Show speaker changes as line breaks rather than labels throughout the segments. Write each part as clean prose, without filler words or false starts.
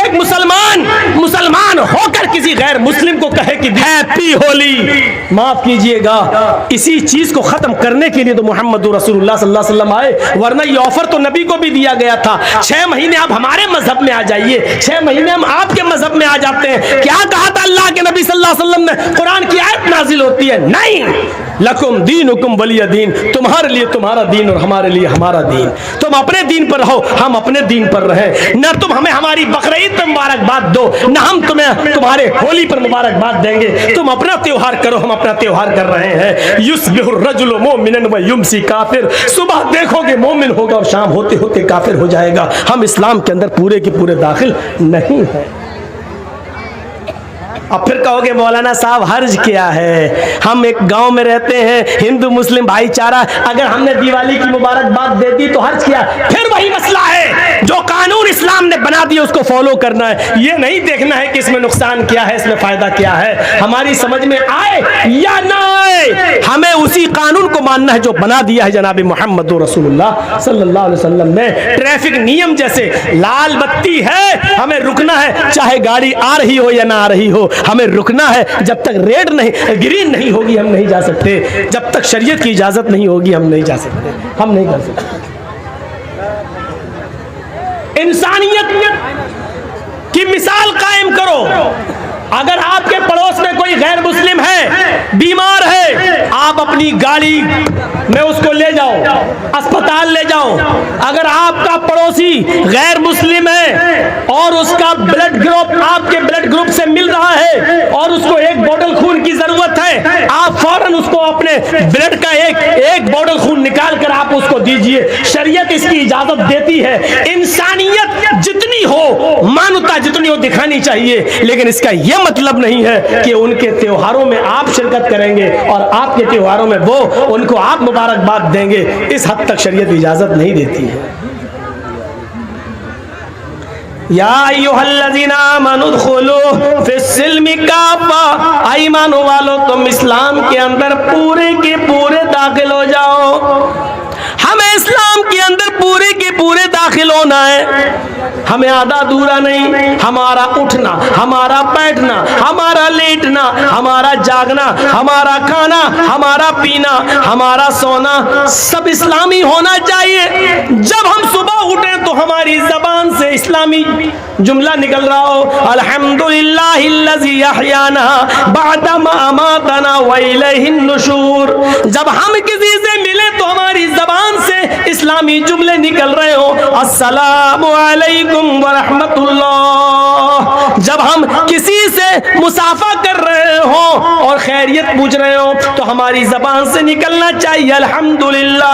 ایک مسلمان ہو کر کسی غیر مسلم کو کہے کہ ہیپی ہولی، معاف کیجئے گا، اسی چیز کو ختم کرنے کے لیے تو محمد رسول اللہ صلی اللہ علیہ وسلم آئے، ورنہ یہ آفر تو نبی کو بھی دیا گیا تھا 6 مہینے آپ ہمارے مذہب میں آ جائیے، 6 مہینے ہم آپ کے مذہب میں آ جاتے ہیں۔ کیا کہا تھا اللہ کے نبی صلی اللہ علیہ وسلم نے؟ قرآن کی آیت نازل ہوتی ہے، نہیں، لکم دینکم ولی دین، تمہارے لیے تمہارا دین اور ہمارے لیے ہمارا دین، تم اپنے دین پر رہو، ہم اپنے دین پر رہیں، نہ تم ہمیں ہماری بقرعید پر مبارکباد دو، نہ ہم تمہیں تمہارے ہولی پر مبارکباد دیں گے، تم اپنا تیوہار کرو، ہم اپنا تیوہار کر رہے ہیں۔ یصبح الرجل مومنا ویمسی کافر، صبح دیکھو گے مومن ہوگا اور شام ہوتے ہوتے کافر ہو جائے گا۔ ہم اسلام کے اندر پورے کے پورے داخل نہیں ہیں۔ اب پھر کہو گے مولانا صاحب حرج کیا ہے، ہم ایک گاؤں میں رہتے ہیں، ہندو مسلم بھائی چارہ، اگر ہم نے دیوالی کی مبارکباد دے دی تو حرج کیا؟ پھر وہی مسئلہ ہے، جو قانون اسلام نے بنا دیا اس کو فالو کرنا ہے، یہ نہیں دیکھنا ہے کہ اس میں نقصان کیا ہے، اس میں فائدہ کیا ہے، ہماری سمجھ میں آئے یا نہ آئے، ہمیں اسی قانون کو ماننا ہے جو بنا دیا ہے جناب محمد رسول اللہ صلی اللہ علیہ وسلم نے۔ ٹریفک نیم جیسے لال بتی ہے، ہمیں رکنا ہے، چاہے گاڑی آ رہی ہو یا نہ آ رہی ہو، ہمیں رکنا ہے، جب تک ریڈ نہیں گرین نہیں ہوگی ہم نہیں جا سکتے، جب تک شریعت کی اجازت نہیں ہوگی ہم نہیں جا سکتے، ہم نہیں کر سکتے۔ انسانیت کی مثال قائم کرو، اگر آپ کے پڑوس میں کوئی غیر مسلم ہے، بیمار ہے، آپ اپنی گاڑی میں اس کو لے جاؤ، اسپتال لے جاؤ، اگر آپ کا پڑوسی غیر مسلم ہے اور اس کا بلڈ گروپ آپ کے بلڈ گروپ سے مل رہا ہے اور اس کو ایک بوتل خون کی ضرورت ہے، آپ فوراً اس کو اپنے بلڈ کا ایک بوتل خون نکال کر آپ اس کو دیجئے، شریعت اس کی اجازت دیتی ہے۔ انسانیت جتنی ہو، مانوتا جتنی ہو دکھانی چاہیے، لیکن اس کا یہ مطلب نہیں ہے کہ ان کے تیوہاروں میں آپ شرکت کریں گے اور آپ کے تیوہاروں میں وہ ان کو آپ مبارکباد دیں گے، اس حد تک شریعت اجازت نہیں دیتی ہے۔ یا ایھا الذین آمنوا ادخلوا فی السلم کافہ، ایمان والو تم اسلام کے اندر پورے کے پورے داخل ہو جاؤ۔ ہمیں اسلام کے اندر پورے کے پورے داخل ہونا ہے، ہمیں آدھا ادھورا نہیں، ہمارا اٹھنا، ہمارا بیٹھنا، ہمارا لیٹنا، ہمارا جاگنا، ہمارا کھانا، ہمارا پینا، ہمارا سونا سب اسلامی ہونا چاہیے۔ جب ہم صبح اٹھیں تو ہماری زبان سے اسلامی جملہ نکل رہا ہو، الحمدللہ الذی احیانا بعد ما اماتنا والیہ النشور۔ جب ہم کسی سے ملیں تو ہماری زبان سے اسلامی جملے نکل رہے ہو، السلام علیکم ورحمت اللہ۔ جب ہم کسی سے مصافحہ کر رہے ہوں اور خیریت پوچھ رہے ہوں تو ہماری زبان سے نکلنا چاہیے الحمدللہ۔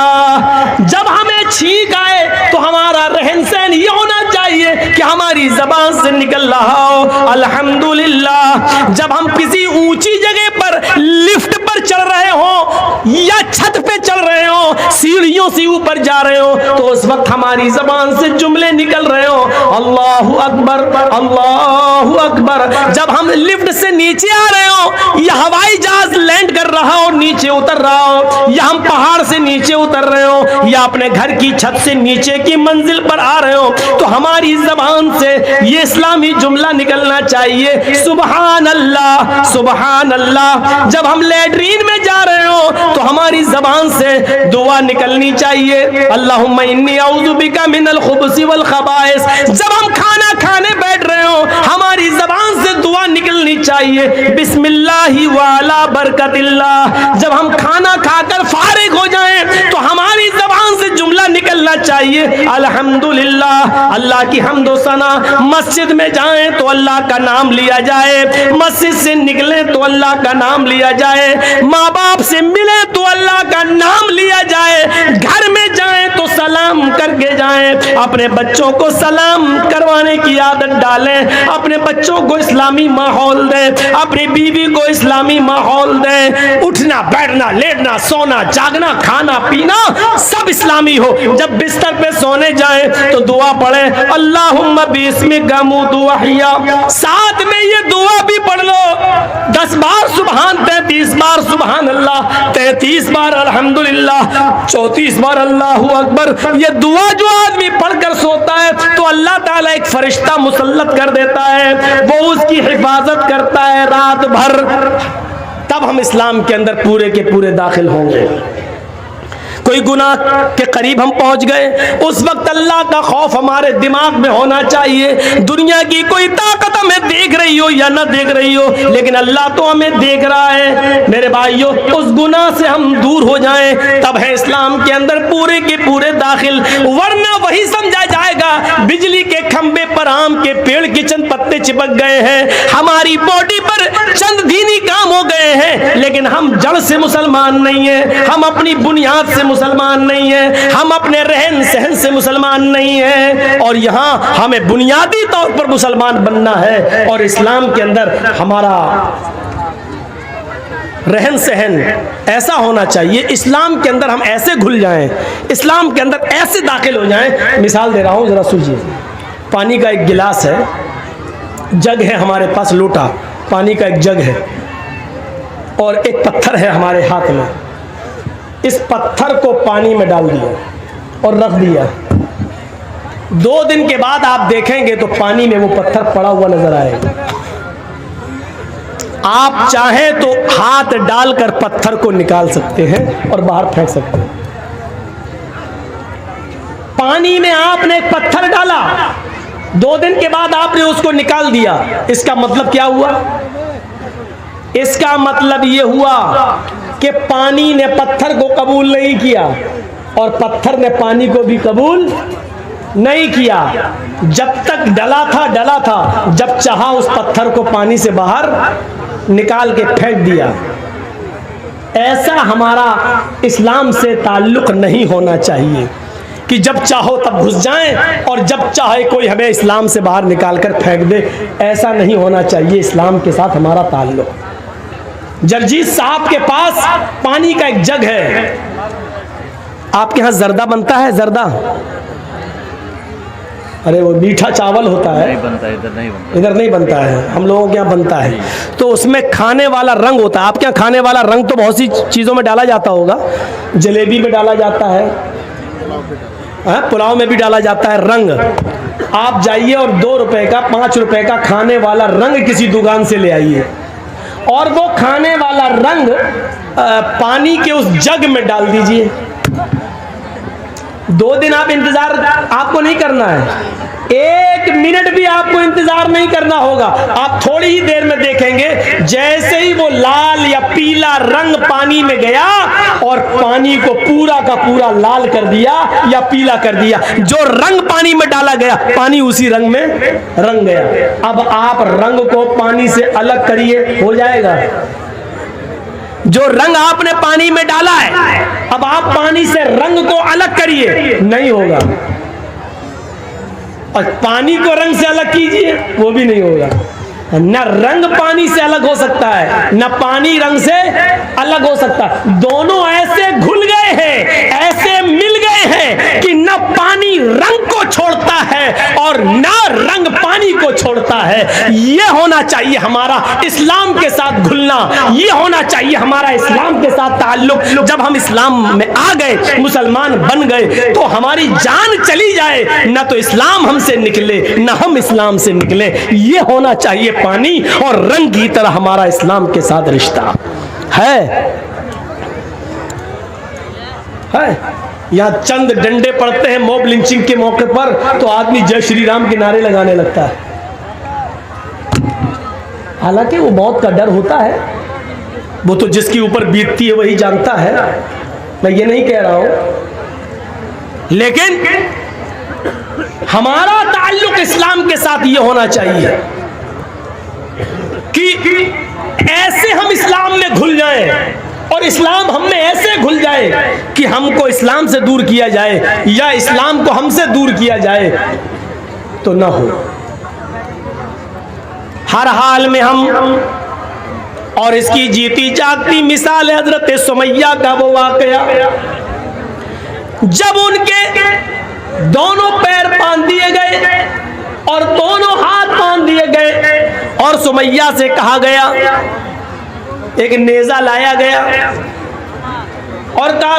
جب ہمیں چھینک آئے تو ہمارا رہن سہن یہ ہونا چاہیے کہ ہماری زبان سے نکل رہا ہو الحمدللہ۔ جب ہم کسی اونچی جگہ پر لفٹ پر چڑھ رہے ہوں یا چھت پہ چڑھ رہے ہوں، سیڑھیوں سے اوپر جا رہے ہوں تو اس وقت ہماری زبان سے جملے نکل رہے ہوں، اللہ اکبر اللہ اکبر۔ جب ہم لفٹ سے نیچے آ رہے ہوں یا ہوائی جہاز لینڈ کر رہا ہو نیچے اتر رہا ہو، یا ہم پہاڑ سے نیچے اتر رہے ہوں یا اپنے گھر کی چھت سے نیچے کی منزل پر آ رہے ہوں تو ہماری زبان سے یہ اسلامی جملہ نکلنا چاہیے، سبحان اللہ سبحان اللہ۔ جب ہم لیٹرین میں جا رہے ہوں تو ہماری زبان سے دعا نکلنی چاہیے، اللہم انی اعوذ بک من الخبث والخبائث۔ جب ہم کھانا کھانے بیٹھ رہے ہوں ہماری زبان سے دعا نکلنی چاہیے، بسم اللہ وعلی برکت اللہ۔ جب ہم کھانا کھا کر فارغ ہو جائیں تو ہماری زبان سے جملہ نکلنا چاہیے، الحمدللہ۔ اللہ کی حمد و ثنا، مسجد میں جائیں تو اللہ کا نام لیا جائے، مسجد سے نکلیں تو اللہ کا نام لیا جائے، ماں باپ سے ملیں تو اللہ کا نام لیا جائے، گھر میں جائیں تو سلام کر کے جائیں، اپنے بچوں کو سلام کروانے کی عادت ڈالیں، اپنے بچوں کو اسلامی ماحول دیں، اپنی بیوی کو اسلامی ماحول دیں، اٹھنا بیٹھنا لیٹنا سونا جاگنا کھانا پینا سب اسلامی ہو۔ جب بستر پہ سونے جائیں تو دعا پڑھیں، اللہم باسمک اموت واحیا، ساتھ میں یہ دعا بھی پڑھ لو، 10 بار سبحان، 33 بار سبحان اللہ، 33 بار الحمدللہ، 34 بار اللہ اکبر، پر یہ دعا جو آدمی پڑھ کر سوتا ہے تو اللہ تعالیٰ ایک فرشتہ مسلط کر دیتا ہے، وہ اس کی حفاظت کرتا ہے رات بھر، تب ہم اسلام کے اندر پورے کے پورے داخل ہوں گے۔ کوئی گناہ کے قریب ہم پہنچ گئے، اس وقت اللہ کا خوف ہمارے دماغ میں ہونا چاہیے۔ دنیا کی کوئی طاقت ہمیں دیکھ رہی ہو یا نہ دیکھ رہی ہو، لیکن اللہ تو ہمیں دیکھ رہا ہے۔ میرے بھائیوں، اس گناہ سے ہم دور ہو جائیں، تب ہے اسلام کے اندر پورے کے پورے داخل، ورنہ وہی سمجھا جائے گا بجلی کے کھمبے پر آم کے پیڑ کے چند پتے چپک گئے ہیں، ہماری باڈی پر چند دینی کام ہو گئے ہیں، لیکن ہم جڑ سے مسلمان نہیں ہیں، ہم اپنی بنیاد سے مسلمان نہیں ہیں، ہم اپنے رہن سہن سے مسلمان نہیں ہیں، اور یہاں ہمیں بنیادی طور پر مسلمان بننا ہے، اور اسلام کے اندر ہمارا رہن سہن ایسا ہونا چاہیے، اسلام کے اندر ہم ایسے گھل جائیں، اسلام کے اندر ایسے داخل ہو جائیں۔ مثال دے رہا ہوں، ذرا سوچیے، پانی کا ایک گلاس ہے، جگ ہے ہمارے پاس، لوٹا پانی کا ایک جگ ہے، اور ایک پتھر ہے ہمارے ہاتھ میں، اس پتھر کو پانی میں ڈال دیا اور رکھ دیا، 2 دن کے بعد آپ دیکھیں گے تو پانی میں وہ پتھر پڑا ہوا نظر آئے گا۔ آپ چاہیں تو ہاتھ ڈال کر پتھر کو نکال سکتے ہیں اور باہر پھینک سکتے ہیں۔ پانی میں آپ نے ایک پتھر ڈالا، 2 دن کے بعد آپ نے اس کو نکال دیا، اس کا مطلب کیا ہوا؟ اس کا مطلب یہ ہوا کہ پانی نے پتھر کو قبول نہیں کیا اور پتھر نے پانی کو بھی قبول نہیں کیا۔ جب تک ڈلا تھا، جب چاہا اس پتھر کو پانی سے باہر نکال کے پھینک دیا۔ ایسا ہمارا اسلام سے تعلق نہیں ہونا چاہیے کہ جب چاہو تب گھس جائیں اور جب چاہے کوئی ہمیں اسلام سے باہر نکال کر پھینک دے، ایسا نہیں ہونا چاہیے اسلام کے ساتھ ہمارا تعلق۔ جرجیت صاحب کے پاس پانی کا ایک جگ ہے، آپ کے ہاں زردہ بنتا ہے؟ زردہ، ارے وہ میٹھا چاول ہوتا ہے، ادھر نہیں بنتا ہے، ہم لوگوں کے یہاں بنتا ہے، تو اس میں کھانے والا رنگ ہوتا ہے۔ آپ کے یہاں کھانے والا رنگ تو بہت سی چیزوں میں ڈالا جاتا ہوگا، جلیبی میں ڈالا جاتا ہے، پلاؤ میں بھی ڈالا جاتا ہے رنگ۔ آپ جائیے اور 2 روپے کا 5 روپے کا کھانے والا رنگ کسی دکان سے لے آئیے، اور وہ کھانے والا رنگ پانی کے اس جگ میں ڈال دیجئے۔ 2 دن آپ انتظار آپ کو نہیں کرنا ہے، 1 منٹ بھی آپ کو انتظار نہیں کرنا ہوگا۔ آپ تھوڑی ہی دیر میں دیکھیں گے جیسے ہی وہ لال یا پیلا رنگ پانی میں گیا اور پانی کو پورا کا پورا لال کر دیا یا پیلا کر دیا، جو رنگ پانی میں ڈالا گیا پانی اسی رنگ میں رنگ گیا۔ اب آپ رنگ کو پانی سے الگ کریے، ہو جائے گا؟ جو رنگ آپ نے پانی میں ڈالا ہے، اب آپ پانی سے رنگ کو الگ کریے، نہیں ہوگا۔ اور پانی کو رنگ سے الگ کیجئے، وہ بھی نہیں ہوگا۔ نہ رنگ پانی سے الگ ہو سکتا ہے، نہ پانی رنگ سے الگ ہو سکتا ہے، دونوں ایسے گھل گئے ہیں، ایسے مل گئے ہیں کہ نہ پانی رنگ کو چھوڑتا ہے اور نہ رنگ پانی کو چھوڑتا ہے۔ یہ ہونا چاہیے ہمارا اسلام کے ساتھ گھلنا، یہ ہونا چاہیے ہمارا اسلام کے ساتھ تعلق۔ جب ہم اسلام میں آ گئے، مسلمان بن گئے، تو ہماری جان چلی جائے، نہ تو اسلام ہم سے نکلے نہ ہم اسلام سے نکلے۔ یہ ہونا چاہیے پانی اور رنگ کی طرح ہمارا اسلام کے ساتھ رشتہ ہے۔ یہاں چند ڈنڈے پڑتے ہیں موب لنچنگ کے موقع پر تو آدمی جے شری رام کے نعرے لگانے لگتا ہے، حالانکہ وہ موت کا ڈر ہوتا ہے، وہ تو جس کے اوپر بیتتی ہے وہی جانتا ہے، میں یہ نہیں کہہ رہا ہوں، لیکن ہمارا تعلق اسلام کے ساتھ یہ ہونا چاہیے کہ ایسے ہم اسلام میں گھل جائیں اور اسلام ہم میں ایسے گھل جائے کہ ہم کو اسلام سے دور کیا جائے یا اسلام کو ہم سے دور کیا جائے تو نہ ہو۔ ہر حال میں ہم، اور اس کی جیتی جاگتی مثال ہے حضرت سمیہ کا وہ واقعہ، جب ان کے دونوں پیر باندھ دیے گئے اور دونوں ہاتھ باندھ دیے گئے اور سمیہ سے کہا گیا، ایک نیزہ لایا گیا اور کہا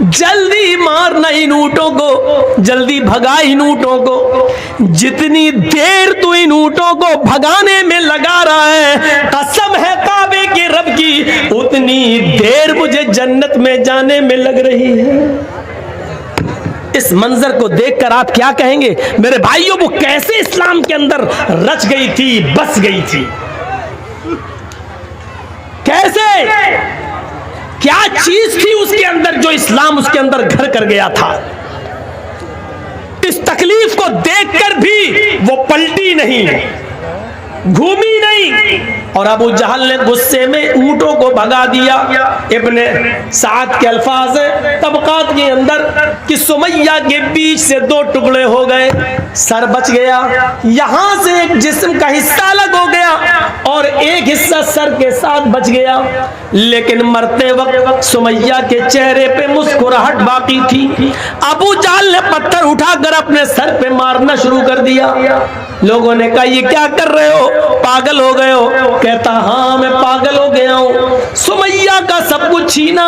جلدی مارنا ان اونٹوں کو، جلدی بھگا ان اونٹوں کو۔ جتنی دیر تو ان اونٹوں کو بھگانے میں لگا رہا ہے، قسم ہے کعبے کے رب کی، اتنی دیر مجھے جنت میں جانے میں لگ رہی ہے۔ اس منظر کو دیکھ کر آپ کیا کہیں گے میرے بھائیوں؟ وہ کیسے اسلام کے اندر رچ گئی تھی، بس گئی تھی؟ کیسے؟ کیا چیز تھی اس کے اندر جو اسلام اس کے اندر گھر کر گیا تھا؟ اس تکلیف کو دیکھ کر بھی وہ پلٹی نہیں، گھومی نہیں، اور ابو جہل نے غصے میں اونٹوں کو بھگا دیا۔ ابن سعد کے الفاظ ہیں طبقات کے اندر کہ سمیہ کے بیچ سے دو ٹکڑے ہو گئے، سر بچ گیا، یہاں سے ایک جسم کا حصہ الگ ہو گیا اور ایک حصہ سر کے ساتھ بچ گیا، لیکن مرتے وقت سمیہ کے چہرے پہ مسکراہٹ باقی تھی۔ ابو جہل نے پتھر اٹھا کر اپنے سر پہ مارنا شروع کر دیا۔ لوگوں نے کہا یہ کیا کر رہے ہو، پاگل ہو گئے ہو؟ کہتا ہاں میں پاگل ہو گیا ہوں، سمیہ کا سب کچھ چھینا،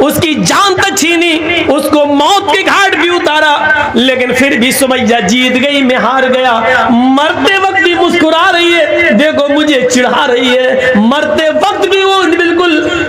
اس کی جان تک چھینی، اس کو موت کے گھاٹ بھی اتارا، لیکن پھر بھی سمیہ جیت گئی، میں ہار گیا۔ مرتے وقت بھی مسکرا رہی ہے، دیکھو مجھے چڑھا رہی ہے، مرتے وقت بھی وہ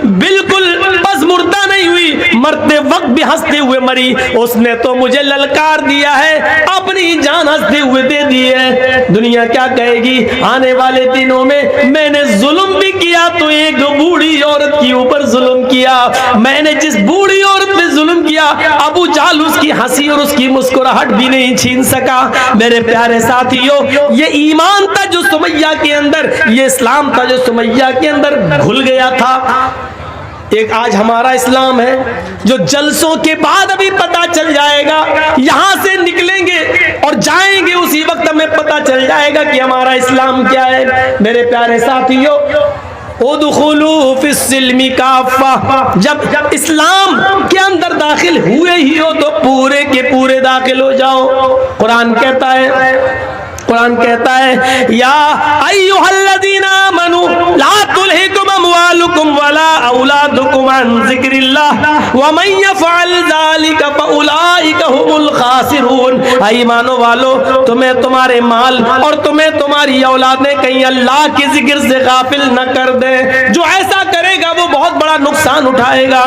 بالکل بس مردہ نہیں ہوئی، مرتے وقت بھی ہنستے ہوئے مری۔ اس نے تو مجھے للکار دیا ہے، اپنی جان ہنستے ہوئے دے دی ہے۔ دنیا کیا کہے گی آنے والے دنوں میں نے ظلم بھی کیا تو ایک بوڑھی عورت کے اوپر ظلم کیا، میں نے جس بوڑھی عورت پہ ظلم کیا ابو جہل اس کی ہنسی اور اس کی مسکراہٹ بھی نہیں چھین سکا۔ میرے پیارے ساتھیوں، یہ ایمان تھا جو سمیہ کے اندر، یہ اسلام تھا جو سمیہ کے اندر گھل گیا تھا۔ ایک آج ہمارا اسلام ہے جو جلسوں کے بعد ابھی پتا چل جائے گا، یہاں سے نکلیں گے اور جائیں گے اسی وقت ہمیں پتا چل جائے گا کہ ہمارا اسلام کیا ہے۔ میرے پیارے ساتھیوں، ادخلوا فی السلم کافہ، جب اسلام کے اندر داخل ہوئے ہی ہو تو پورے کے پورے داخل ہو جاؤ۔ قرآن کہتا ہے یا ایھا الذین آمنوا لا تلھکم اموالکم ولا اولادکم عن ذکر اللہ ومن یفعل ذلک فاولئک هم الخاسرون۔ ایمانو والو، تمہیں تمہارے مال اور تمہیں تمہاری اولادیں کہیں اللہ کے ذکر سے غافل نہ کر دے، جو ایسا کرے گا وہ بہت بڑا نقصان اٹھائے گا۔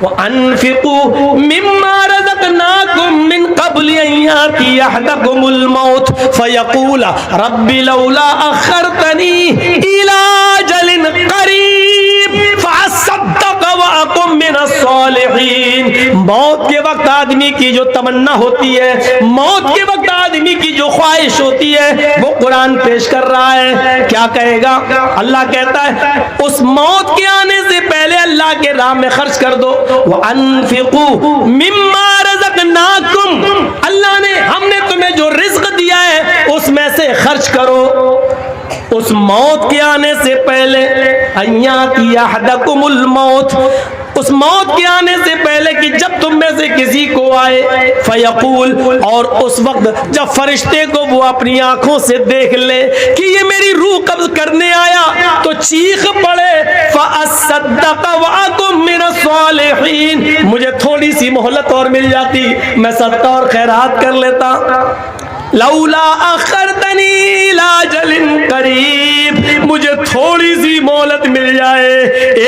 وَأَنفِقُوا مِمَّا رَزَقْنَاكُم مِّن قَبْلِ أَن يَأْتِيَ أَحَدَكُمُ الْمَوْتُ فَيَقُولَ رَبِّ لَوْلَا أَخَّرْتَنِي إِلَىٰ أَجَلٍ قَرِيبٍ فَأَصَّدَّقَ وَأَكُن مِّنَ الصَّالِحِينَ۔ موت کے وقت آدمی کی جو تمنا ہوتی ہے، موت کے وقت آدمی کی جو خواہش ہوتی ہے، وہ قرآن پیش کر رہا ہے۔ کیا کہے گا؟ اللہ کہتا ہے اس موت کے آنے سے پہلے اللہ کے راہ میں خرچ کر دو۔ وَأَنفِقُوا مِمَّا رَزَقْنَاكُمْ، اللہ نے، ہم نے تمہیں جو رزق دیا ہے اس میں سے خرچ کرو۔ اس موت کے آنے سے پہلے، أَن يَأْتِيَ أَحَدَكُمُ الْمَوْتُ، اس موت کے آنے سے پہلے کہ جب تم میں سے کسی کو آئے، فیقول، اور اس وقت جب فرشتے کو وہ اپنی آنکھوں سے دیکھ لے کہ یہ میری روح قبض کرنے آیا تو چیخ پڑے فَأَصَّدَّقَ وَأَكُن مِّنَ الصَّالِحِينَ، مجھے تھوڑی سی مہلت اور مل جاتی، میں صدقہ اور خیرات کر لیتا۔ لولا اخرتنی الی اجل قریب، مجھے تھوڑی سی مہلت مل جائے،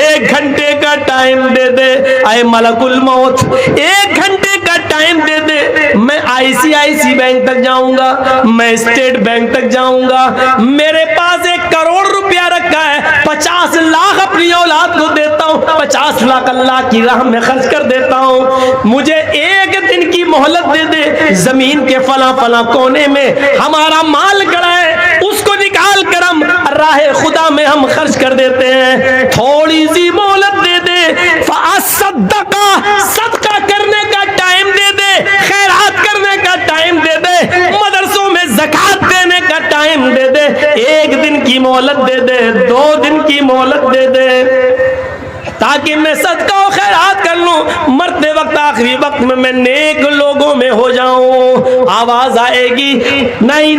1 گھنٹے کا ٹائم دے دے اے ملک الموت، 1 گھنٹے کا ٹائم دے دے، میں ICICI بینک تک جاؤں گا، میں اسٹیٹ بینک تک جاؤں گا، میرے پاس 1 کروڑ روپیہ رکھا ہے، 50 لاکھ اپنی اولاد کو دیتا ہوں، 50 لاکھ اللہ کی راہ میں خرچ کر دیتا ہوں، مجھے 1 دن کی مہلت دے دے، زمین کے فلاں فلاں کونے میں ہمارا مال گڑا ہے، اس کو نکال کر ہم راہ خدا میں ہم خرچ کر دیتے ہیں، تھوڑی سی مہلت دے دے، فَأَصَّدَّقَ، صدقہ کرنے کا ٹائم دے دے، خیرات کرنے کا ٹائم دے دے، مدرسوں میں زکات دینے کا ٹائم دے دے، 1 دن کی مہلت دے دے، 2 دن کی مہلت دے دے، تاکہ میں صدقہ و خیرات کر لوں، مرتے وقت آخری وقت میں نیک لوگوں میں ہو جاؤں۔ آواز آئے گی نہیں